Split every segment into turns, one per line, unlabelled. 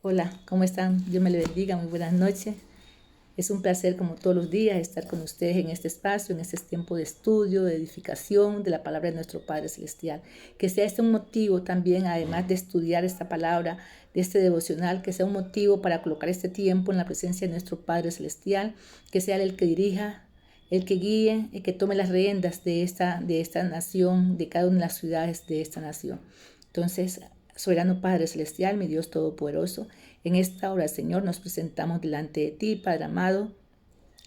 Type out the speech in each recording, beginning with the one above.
Hola, ¿cómo están? Dios me le bendiga, muy buenas noches. Es un placer, como todos los días, estar con ustedes en este espacio, en este tiempo de estudio, de edificación de la palabra de nuestro Padre Celestial. Que sea este un motivo también, además de estudiar esta palabra, de este devocional, que sea un motivo para colocar este tiempo en la presencia de nuestro Padre Celestial, que sea Él el que dirija, el que guíe, el que tome las riendas de esta nación, de cada una de las ciudades de esta nación. Entonces, soberano Padre Celestial, mi Dios Todopoderoso, en esta hora, Señor, nos presentamos delante de ti, Padre amado,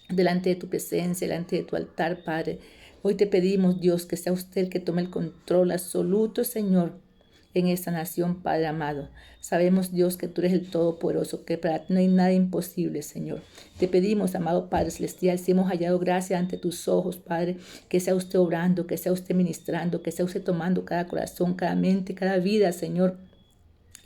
delante de tu presencia, delante de tu altar, Padre. Hoy te pedimos, Dios, que sea usted el que tome el control absoluto, Señor, en esta nación, Padre amado. Sabemos, Dios, que tú eres el Todopoderoso, que para ti no hay nada imposible, Señor. Te pedimos, amado Padre Celestial, si hemos hallado gracia ante tus ojos, Padre, que sea usted obrando, que sea usted ministrando, que sea usted tomando cada corazón, cada mente, cada vida, Señor,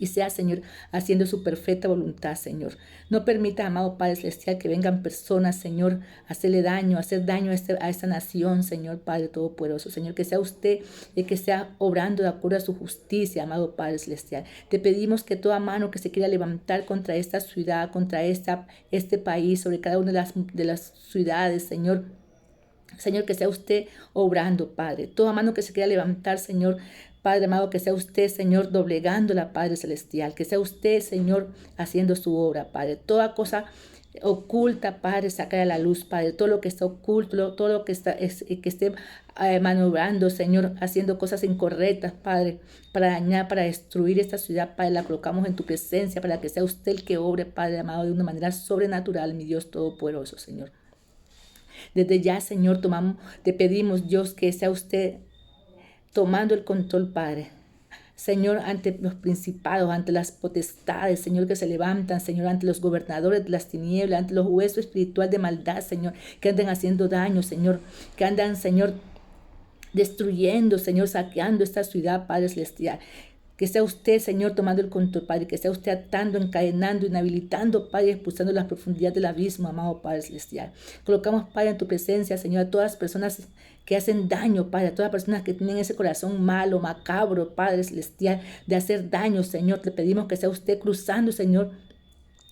y sea, Señor, haciendo su perfecta voluntad, Señor. No permita, amado Padre Celestial, que vengan personas, Señor, a hacerle daño, a hacer daño a esta nación, Señor Padre Todopoderoso. Señor, que sea usted el que sea obrando de acuerdo a su justicia, amado Padre Celestial. Te pedimos que toda mano que se quiera levantar contra esta ciudad, contra este país, sobre cada una de las ciudades, Señor, que sea usted obrando, Padre. Toda mano que se quiera levantar, Señor, Padre amado, que sea usted, Señor, doblegándola, Padre Celestial. Que sea usted, Señor, haciendo su obra, Padre. Toda cosa oculta, Padre, saca a la luz, Padre. Todo lo que está oculto, todo lo que que esté maniobrando, Señor, haciendo cosas incorrectas, Padre, para dañar, para destruir esta ciudad, Padre, la colocamos en tu presencia, para que sea usted el que obre, Padre amado, de una manera sobrenatural, mi Dios Todopoderoso, Señor. Desde ya, Señor, te pedimos, Dios, que sea usted tomando el control, Padre. Señor, ante los principados, ante las potestades, Señor, que se levantan, Señor, ante los gobernadores de las tinieblas, ante los huesos espirituales de maldad, Señor, que andan haciendo daño, Señor, que andan, Señor, destruyendo, Señor, saqueando esta ciudad, Padre Celestial. Que sea usted, Señor, tomando el control, Padre. Que sea usted atando, encadenando, inhabilitando, Padre, expulsando las profundidades del abismo, amado Padre Celestial. Colocamos, Padre, en tu presencia, Señor, a todas las personas que hacen daño, Padre, a todas las personas que tienen ese corazón malo, macabro, Padre Celestial, de hacer daño, Señor. Te pedimos que sea usted cruzando, Señor,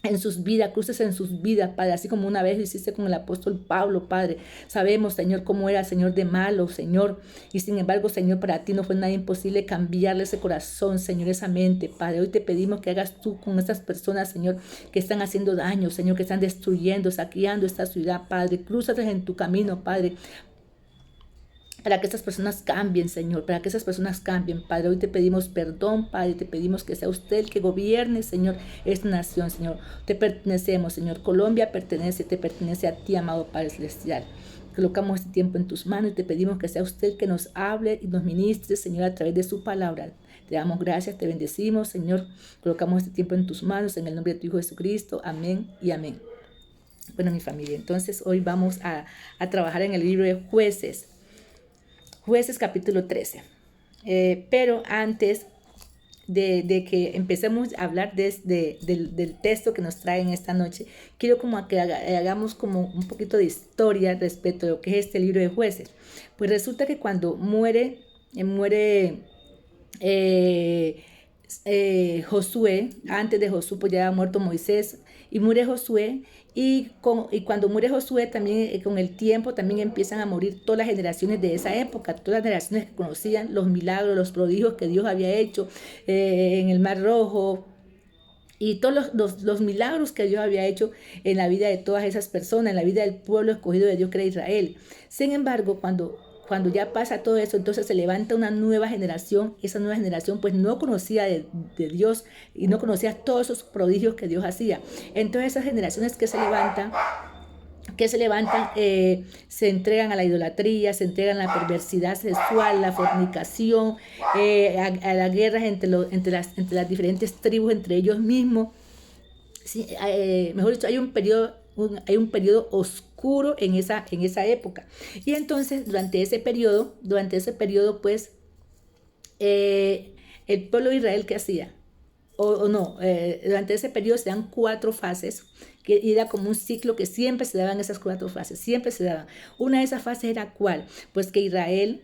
en sus vidas, cruces en sus vidas, Padre, así como una vez lo hiciste con el apóstol Pablo, Padre. Sabemos, Señor, cómo era, Señor, de malo, Señor, y sin embargo, Señor, para ti no fue nada imposible cambiarle ese corazón, Señor, esa mente, Padre. Hoy te pedimos que hagas tú con estas personas, Señor, que están haciendo daño, Señor, que están destruyendo, saqueando esta ciudad, Padre. Crúzate en tu camino, Padre, para que estas personas cambien, Señor, para que esas personas cambien, Padre. Hoy te pedimos perdón, Padre, te pedimos que sea usted el que gobierne, Señor, esta nación, Señor. Te pertenecemos, Señor. Colombia te pertenece a ti, amado Padre Celestial. Colocamos este tiempo en tus manos y te pedimos que sea usted el que nos hable y nos ministre, Señor, a través de su palabra. Te damos gracias, te bendecimos, Señor. Colocamos este tiempo en tus manos, en el nombre de tu Hijo Jesucristo. Amén y amén. Bueno, mi familia, entonces hoy vamos a trabajar en el libro de Jueces. Jueces capítulo 13. Pero antes de que empecemos a hablar del texto que nos traen esta noche, quiero como que hagamos como un poquito de historia respecto a lo que es este libro de Jueces. Pues resulta que cuando muere eh, Josué, antes de Josué pues ya había muerto Moisés, y muere Josué, y cuando muere Josué también con el tiempo también empiezan a morir todas las generaciones de esa época, todas las generaciones que conocían los milagros, los prodigios que Dios había hecho en el Mar Rojo, y todos los milagros que Dios había hecho en la vida de todas esas personas, en la vida del pueblo escogido de Dios que era Israel. Sin embargo, cuando ya pasa todo eso, entonces se levanta una nueva generación. Esa nueva generación pues no conocía de Dios y no conocía todos esos prodigios que Dios hacía. Entonces esas generaciones que se levantan, se entregan a la idolatría, se entregan a la perversidad sexual, la fornicación, a las guerras entre las diferentes tribus, entre ellos mismos. Sí, mejor dicho, hay un periodo oscuro en esa época. Y entonces, durante ese periodo, pues, el pueblo de Israel, ¿qué hacía? O no, durante ese periodo se dan 4 fases, que era como un ciclo que siempre se daban esas 4 fases, siempre se daban. Una de esas fases era ¿cuál? Pues que Israel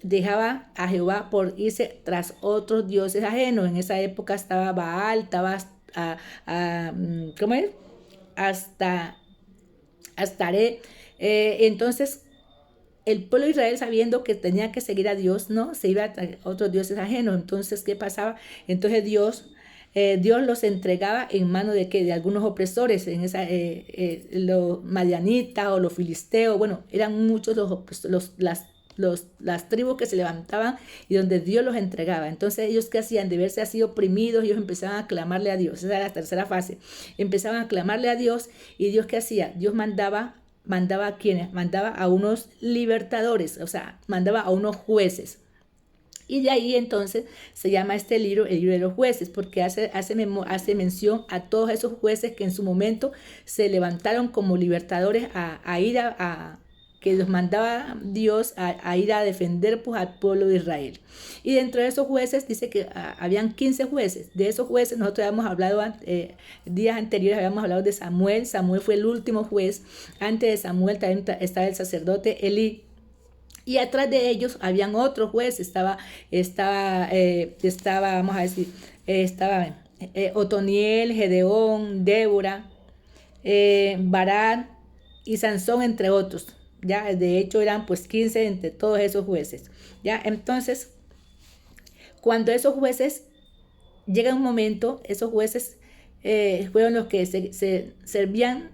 dejaba a Jehová por irse tras otros dioses ajenos. En esa época estaba Baal, estaba ¿cómo es? Hasta haré. Entonces, el pueblo de Israel, sabiendo que tenía que seguir a Dios, ¿no? Se iba a otros dioses ajenos. Entonces, ¿qué pasaba? Entonces Dios los entregaba en manos de ¿qué? De algunos opresores, los madianitas o los filisteos. Bueno, eran muchos las tribus que se levantaban y donde Dios los entregaba. Entonces, ellos, ¿qué hacían? De verse así oprimidos, ellos empezaban a clamarle a Dios. Esa era la tercera fase. Empezaban a clamarle a Dios, y Dios, ¿qué hacía? Dios mandaba a quienes, mandaba a unos libertadores, o sea, mandaba a unos jueces. Y de ahí entonces se llama este libro el libro de los jueces, porque hace mención a todos esos jueces que en su momento se levantaron como libertadores a ir que los mandaba Dios a ir a defender, pues, al pueblo de Israel. Y dentro de esos jueces dice que habían 15 jueces. De esos jueces nosotros habíamos hablado días anteriores, habíamos hablado de Samuel. Samuel fue el último juez. Antes de Samuel también estaba el sacerdote Elí. Y atrás de ellos habían otros jueces. Vamos a decir, estaba Otoniel, Gedeón, Débora, Barak y Sansón, entre otros. Ya, de hecho eran pues 15 entre todos esos jueces. Ya, entonces, cuando esos jueces, llega un momento, esos jueces fueron los que se servían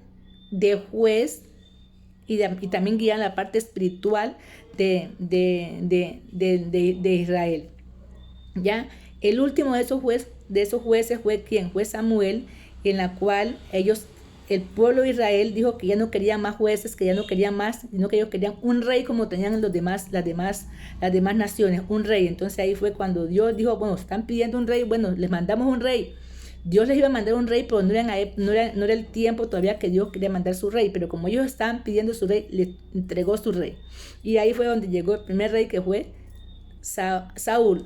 de juez y también guían la parte espiritual de Israel. Ya, el último de esos jueces fue ¿quién? Fue Samuel, en la cual el pueblo de Israel dijo que ya no quería más jueces, que ya no quería más, sino que ellos querían un rey como tenían las demás naciones, un rey. Entonces ahí fue cuando Dios dijo, bueno, están pidiendo un rey, bueno, les mandamos un rey. Dios les iba a mandar un rey, pero no era el tiempo todavía que Dios quería mandar su rey, pero como ellos estaban pidiendo su rey, les entregó su rey. Y ahí fue donde llegó el primer rey, que fue Saúl.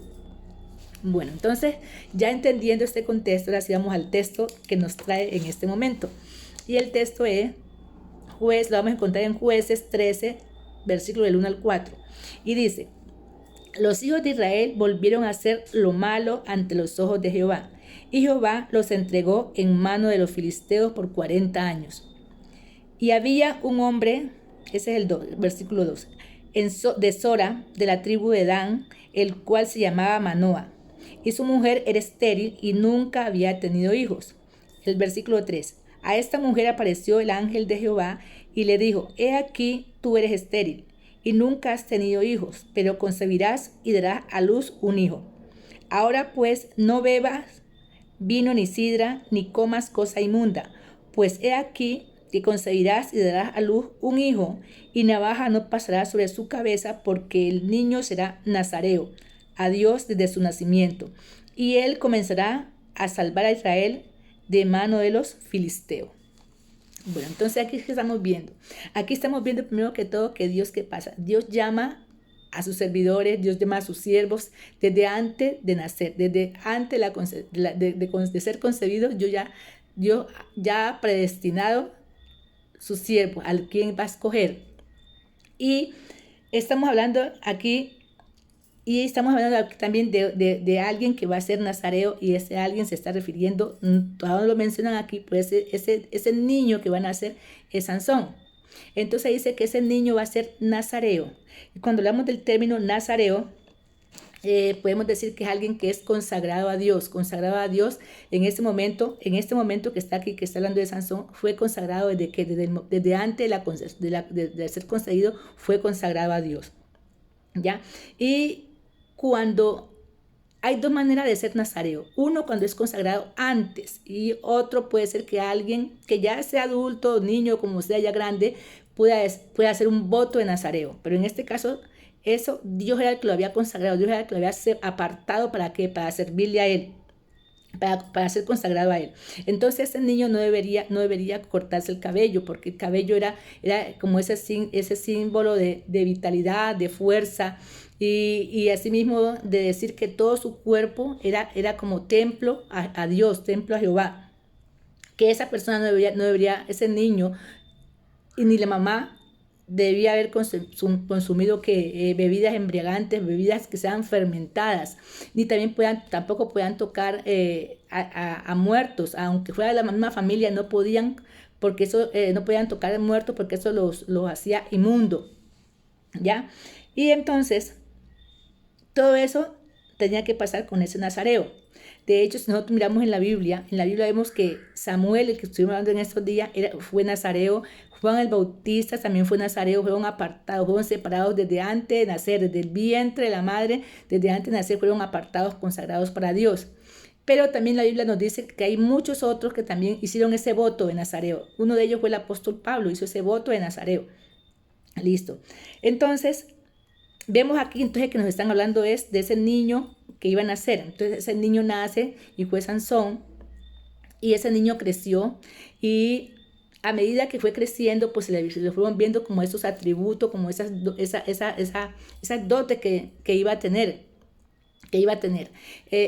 Bueno, entonces, ya entendiendo este contexto, ahora sí vamos al texto que nos trae en este momento. Y el texto es, lo vamos a encontrar en Jueces 13, versículo del 1 al 4. Y dice, los hijos de Israel volvieron a hacer lo malo ante los ojos de Jehová, y Jehová los entregó en mano de los filisteos por 40 años. Y había un hombre, ese es el versículo 2, de Sora, de la tribu de Dan, el cual se llamaba Manoa, y su mujer era estéril y nunca había tenido hijos. El versículo 3, a esta mujer apareció el ángel de Jehová y le dijo, he aquí, tú eres estéril y nunca has tenido hijos, pero concebirás y darás a luz un hijo. Ahora pues no bebas vino ni sidra, ni comas cosa inmunda, pues he aquí que concebirás y darás a luz un hijo, y navaja no pasará sobre su cabeza, porque el niño será nazareo a Dios desde su nacimiento, y él comenzará a salvar a Israel de mano de los filisteos. Bueno, entonces aquí estamos viendo. Aquí estamos viendo primero que todo que Dios, ¿qué pasa? Dios llama a sus servidores, Dios llama a sus siervos desde antes de nacer, desde antes de ser concebido. Dios ya ha predestinado su siervo, al quien va a escoger. Y estamos hablando aquí también de alguien que va a ser nazareo, y ese alguien se está refiriendo, todavía lo mencionan aquí, pues ese niño que va a nacer es Sansón. Entonces dice que ese niño va a ser nazareo. Y cuando hablamos del término nazareo, podemos decir que es alguien que es consagrado a Dios en este momento que está aquí, que está hablando de Sansón, fue consagrado desde antes de ser concebido, fue consagrado a Dios. ¿Ya? Y cuando hay dos maneras de ser nazareo. Uno cuando es consagrado antes, y otro puede ser que alguien que ya sea adulto, niño, como sea ya grande, pueda hacer un voto de nazareo. Pero en este caso, eso Dios era el que lo había consagrado, Dios era el que lo había apartado para servirle a él, para ser consagrado a él. Entonces ese niño no debería cortarse el cabello, porque el cabello era como ese símbolo de vitalidad, de fuerza, y asimismo de decir que todo su cuerpo era como templo a Dios, templo a Jehová. Que esa persona no debería, ese niño, y ni la mamá, debía haber consumido bebidas embriagantes, bebidas que sean fermentadas, ni también tampoco podían tocar a muertos, aunque fuera de la misma familia, no podían, porque eso, no podían tocar a muertos porque eso los hacía inmundo, ¿ya? Y entonces, todo eso tenía que pasar con ese nazareo. De hecho, si nosotros miramos en la Biblia vemos que Samuel, el que estuvimos hablando en estos días, fue nazareo. Juan el Bautista también fue nazareo, fueron apartados, fueron separados desde antes de nacer, desde el vientre de la madre, desde antes de nacer fueron apartados, consagrados para Dios. Pero también la Biblia nos dice que hay muchos otros que también hicieron ese voto de nazareo. Uno de ellos fue el apóstol Pablo, hizo ese voto de nazareo. Listo. Entonces, vemos aquí entonces que nos están hablando es de ese niño que iba a nacer. Entonces ese niño nace y fue Sansón, y ese niño creció, y a medida que fue creciendo, pues le fueron viendo como esos atributos, como esas dotes que iba a tener.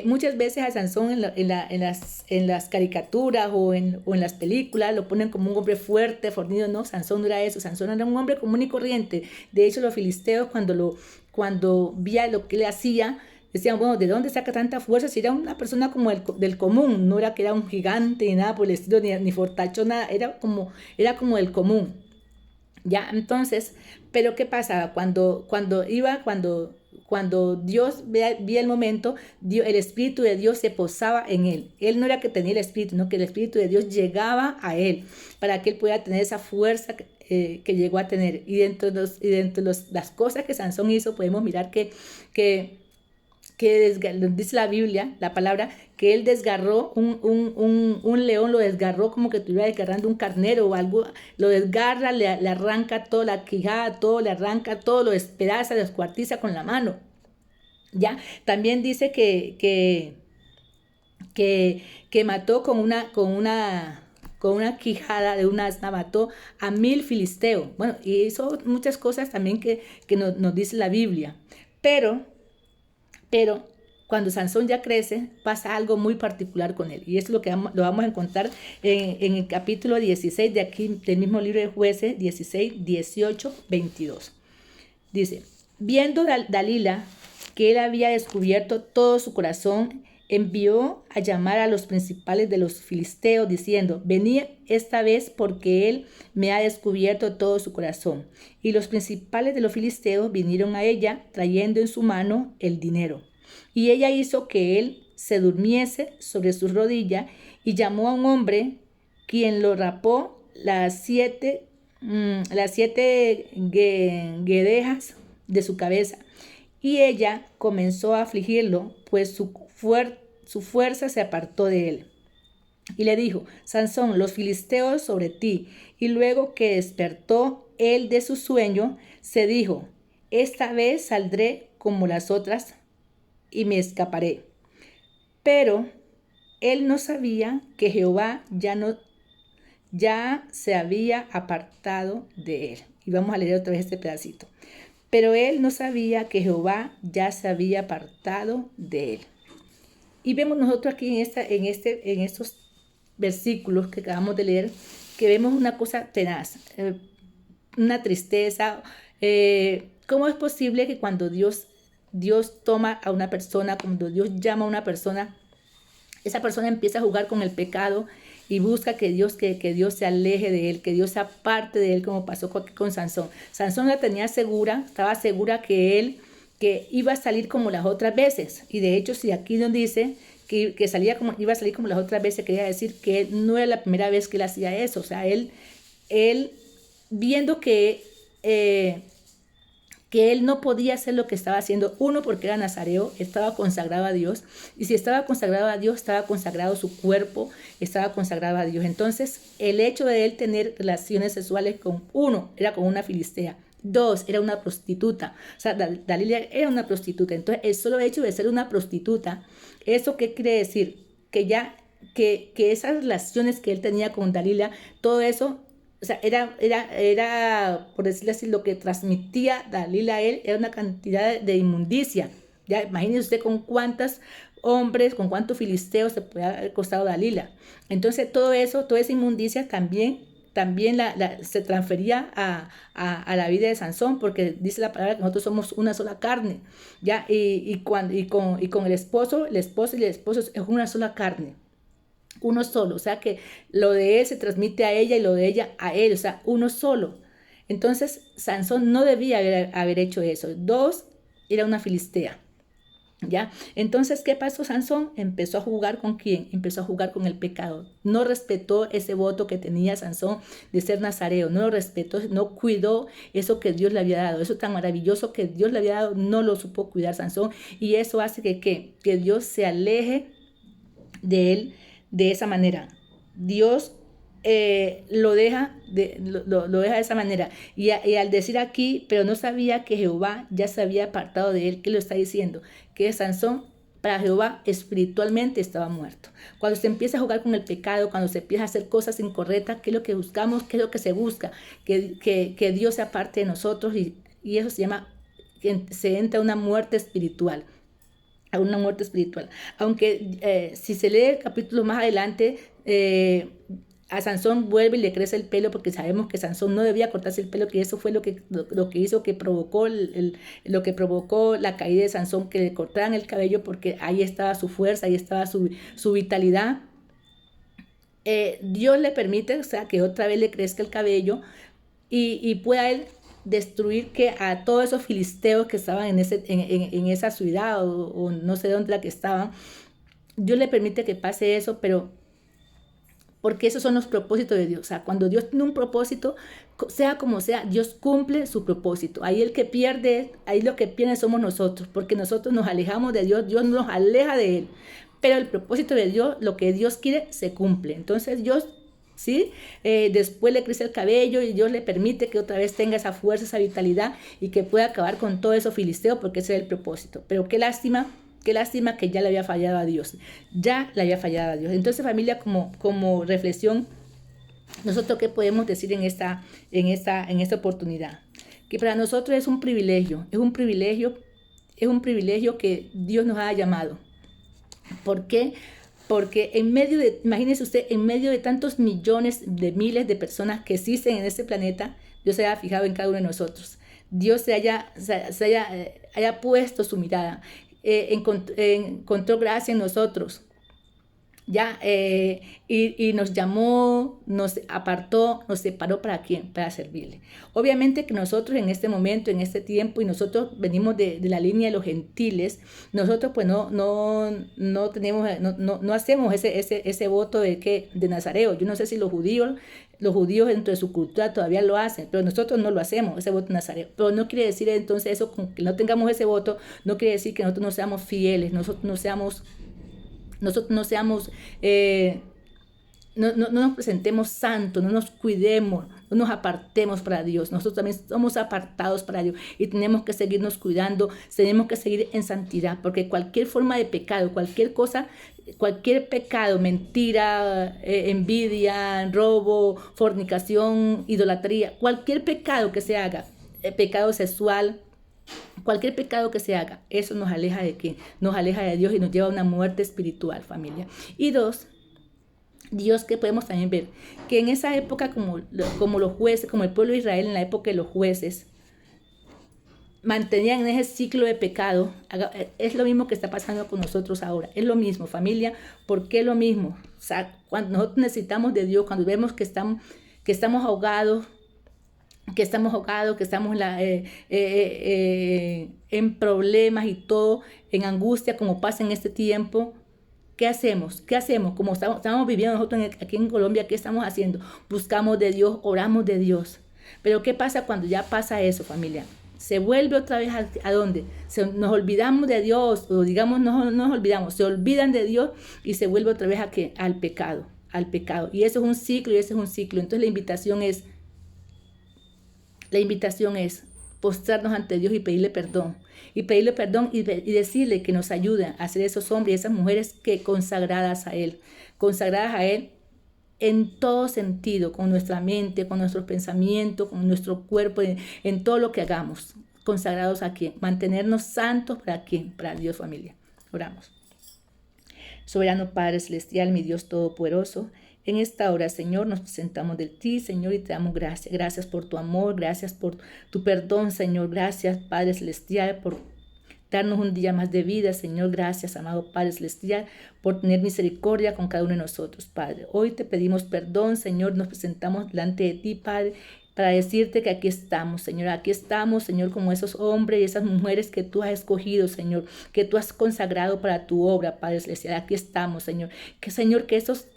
Muchas veces a Sansón en las caricaturas o en las películas lo ponen como un hombre fuerte, fornido. No, Sansón no era eso. Sansón era un hombre común y corriente. De hecho, los filisteos cuando veían lo que le hacía, decían, bueno, ¿de dónde saca tanta fuerza? Si era una persona como del común, no era que era un gigante ni nada por el estilo, ni fortachón, nada, era como del común. Ya, entonces, pero ¿qué pasaba? Cuando Dios veía el momento, el Espíritu de Dios se posaba en él. Él no era que tenía el Espíritu, no, que el Espíritu de Dios llegaba a él para que él pudiera tener esa fuerza que llegó a tener. Y dentro de las cosas que Sansón hizo, podemos mirar que dice la Biblia, la palabra, que él desgarró un león, lo desgarró como que estuviera desgarrando un carnero o algo, lo desgarra, le arranca toda la quijada, todo, le arranca todo, lo despedaza, lo descuartiza con la mano. ¿Ya? También dice que mató con una quijada de un asna, mató a 1000 filisteos. Bueno, y hizo muchas cosas también que nos dice la Biblia. Pero cuando Sansón ya crece, pasa algo muy particular con él. Y eso es lo que lo vamos a encontrar en el capítulo 16 de aquí, del mismo libro de Jueces, 16, 18, 22. Dice, viendo Dalila que él había descubierto todo su corazón, envió a llamar a los principales de los filisteos, diciendo, venid esta vez porque él me ha descubierto todo su corazón. Y los principales de los filisteos vinieron a ella, trayendo en su mano el dinero. Y ella hizo que él se durmiese sobre sus rodillas y llamó a un hombre, quien lo rapó las siete guedejas de su cabeza. Y ella comenzó a afligirlo, pues su fuerza se apartó de él. Y le dijo, Sansón, los filisteos sobre ti. Y luego que despertó él de su sueño, se dijo, esta vez saldré como las otras y me escaparé. Pero él no sabía que Jehová ya se había apartado de él. Y vamos a leer otra vez este pedacito. Pero él no sabía que Jehová ya se había apartado de él. Y vemos nosotros aquí en estos versículos que acabamos de leer, que vemos una cosa tenaz, una tristeza. ¿Cómo es posible que cuando Dios toma a una persona, cuando Dios llama a una persona, esa persona empieza a jugar con el pecado y busca que Dios se aleje de él, que Dios se aparte de él, como pasó con Sansón? Sansón la tenía segura, estaba segura que iba a salir como las otras veces. Y de hecho, si aquí nos dice que iba a salir como las otras veces, quería decir que no era la primera vez que él hacía eso. O sea, él viendo que él no podía hacer lo que estaba haciendo, uno, porque era nazareo, estaba consagrado a Dios, y si estaba consagrado a Dios, estaba consagrado su cuerpo, estaba consagrado a Dios. Entonces, el hecho de él tener relaciones sexuales era con una filistea. 2, era una prostituta. O sea, Dalila era una prostituta. Entonces, el solo hecho de ser una prostituta, ¿eso qué quiere decir? Que esas relaciones que él tenía con Dalila, todo eso, o sea, era, por decirlo así, lo que transmitía Dalila a él, era una cantidad de inmundicia. Ya, imagínese usted con cuántos hombres, con cuántos filisteos se puede haber acostado Dalila. Entonces, todo eso, toda esa inmundicia también también se transfería a la vida de Sansón, porque dice la palabra que nosotros somos una sola carne, ¿ya? Y con el esposo y el esposo es una sola carne, uno solo, o sea que lo de él se transmite a ella y lo de ella a él, o sea, uno solo. Entonces, Sansón no debía haber hecho eso. Dos, era una filistea. ¿Ya? Entonces, ¿qué pasó? Sansón empezó a jugar ¿con quién? Empezó a jugar con el pecado. No respetó ese voto que tenía Sansón de ser nazareo. No lo respetó, no cuidó eso que Dios le había dado. Eso tan maravilloso que Dios le había dado, no lo supo cuidar Sansón. Y eso hace que Dios se aleje de él de esa manera. Dios lo deja de esa manera. Y al decir aquí, pero no sabía que Jehová ya se había apartado de él. ¿Qué lo está diciendo? Que Sansón para Jehová espiritualmente estaba muerto. Cuando se empieza a jugar con el pecado, cuando se empieza a hacer cosas incorrectas, ¿qué es lo que buscamos? ¿Qué es lo que se busca? Que Dios se aparte de nosotros y eso se llama, que se entra a una muerte espiritual. A una muerte espiritual. Aunque si se lee el capítulo más adelante, a Sansón vuelve y le crece el pelo, porque sabemos que Sansón no debía cortarse el pelo, que eso fue lo que hizo, que provocó lo que provocó la caída de Sansón, que le cortaran el cabello, porque ahí estaba su fuerza, ahí estaba su vitalidad. Dios le permite, o sea, que otra vez le crezca el cabello y pueda él destruir que a todos esos filisteos que estaban en esa ciudad o no sé dónde la que estaban. Dios le permite que pase eso, pero porque esos son los propósitos de Dios. O sea, cuando Dios tiene un propósito, sea como sea, Dios cumple su propósito. Ahí el que pierde, ahí lo que pierde somos nosotros, porque nosotros nos alejamos de Dios, Dios nos aleja de Él. Pero el propósito de Dios, lo que Dios quiere, se cumple. Entonces Dios, ¿sí? Después le crece el cabello y Dios le permite que otra vez tenga esa fuerza, esa vitalidad y que pueda acabar con todo eso filisteo, porque ese es el propósito. Pero qué lástima que ya le había fallado a Dios. Ya le había fallado a Dios. Entonces, familia, como reflexión, nosotros qué podemos decir en esta oportunidad. Que para nosotros es un privilegio que Dios nos haya llamado. ¿Por qué? Porque imagínese usted, en medio de tantos millones de miles de personas que existen en este planeta, Dios se haya fijado en cada uno de nosotros. Dios haya puesto su mirada, encontró gracia en nosotros. Ya, y nos llamó, nos apartó, nos separó. ¿Para quién? Para servirle. Obviamente que nosotros en este momento, en este tiempo, y nosotros venimos de la línea de los gentiles, nosotros pues no tenemos, no hacemos ese voto de nazareo. Yo no sé si los judíos dentro de su cultura todavía lo hacen, pero nosotros no lo hacemos, ese voto nazareo. Pero no quiere decir entonces eso, que no tengamos ese voto, no quiere decir que nosotros no seamos fieles, nosotros no nos presentemos santos, no nos cuidemos, no nos apartemos para Dios. Nosotros también somos apartados para Dios y tenemos que seguirnos cuidando, tenemos que seguir en santidad, porque cualquier forma de pecado, cualquier pecado, mentira, envidia, robo, fornicación, idolatría, cualquier pecado que se haga, pecado sexual, cualquier pecado que se haga, eso nos aleja de ¿quién? Nos aleja de Dios y nos lleva a una muerte espiritual, familia. Y dos, Dios, que podemos también ver que en esa época, como los jueces, como el pueblo de Israel en la época de los jueces, mantenían en ese ciclo de pecado. Es lo mismo que está pasando con nosotros ahora. Es lo mismo, familia. ¿Por qué lo mismo? O sea, cuando nosotros necesitamos de Dios, cuando vemos que estamos ahogados, que estamos en problemas y todo, en angustia, como pasa en este tiempo, ¿qué hacemos? Como estamos viviendo nosotros aquí en Colombia, ¿qué estamos haciendo? Buscamos de Dios, oramos de Dios. Pero ¿qué pasa cuando ya pasa eso, familia? Se vuelve otra vez ¿a dónde? Nos olvidamos de Dios, o digamos, no nos olvidamos, se olvidan de Dios y se vuelve otra vez ¿a qué? Al pecado. Y eso es un ciclo, Entonces la invitación es postrarnos ante Dios y pedirle perdón. Y decirle que nos ayude a ser esos hombres y esas mujeres consagradas a Él en todo sentido, con nuestra mente, con nuestros pensamientos, con nuestro cuerpo, en todo lo que hagamos. Consagrados a quién, mantenernos santos para quién, para Dios, familia. Oramos. Soberano Padre Celestial, mi Dios Todopoderoso, En esta hora, Señor, nos presentamos de ti, Señor, y te damos gracias. Gracias por tu amor, gracias por tu perdón, Señor. Gracias, Padre Celestial, por darnos un día más de vida, Señor. Gracias, amado Padre Celestial, por tener misericordia con cada uno de nosotros, Padre. Hoy te pedimos perdón, Señor. Nos presentamos delante de ti, Padre, para decirte que aquí estamos, Señor. Aquí estamos, Señor, como esos hombres y esas mujeres que tú has escogido, Señor, que tú has consagrado para tu obra, Padre Celestial. Aquí estamos, Señor. Que, Señor, que esos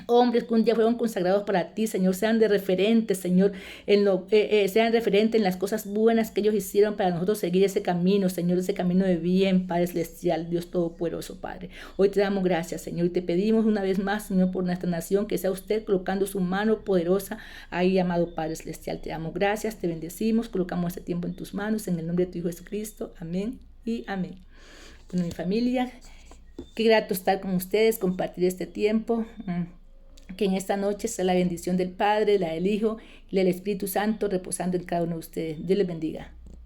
hombres que un día fueron consagrados para ti, Señor, sean de referentes, Señor, sean referentes en las cosas buenas que ellos hicieron para nosotros seguir ese camino, Señor, ese camino de bien, Padre Celestial, Dios Todopoderoso, Padre. Hoy te damos gracias, Señor, y te pedimos una vez más, Señor, por nuestra nación, que sea usted colocando su mano poderosa ahí, amado Padre Celestial. Te damos gracias, te bendecimos, colocamos este tiempo en tus manos, en el nombre de tu Hijo Jesucristo. Amén y amén. Bueno, mi familia, qué grato estar con ustedes, compartir este tiempo. Que en esta noche sea la bendición del Padre, la del Hijo y del Espíritu Santo reposando en cada uno de ustedes. Dios les bendiga.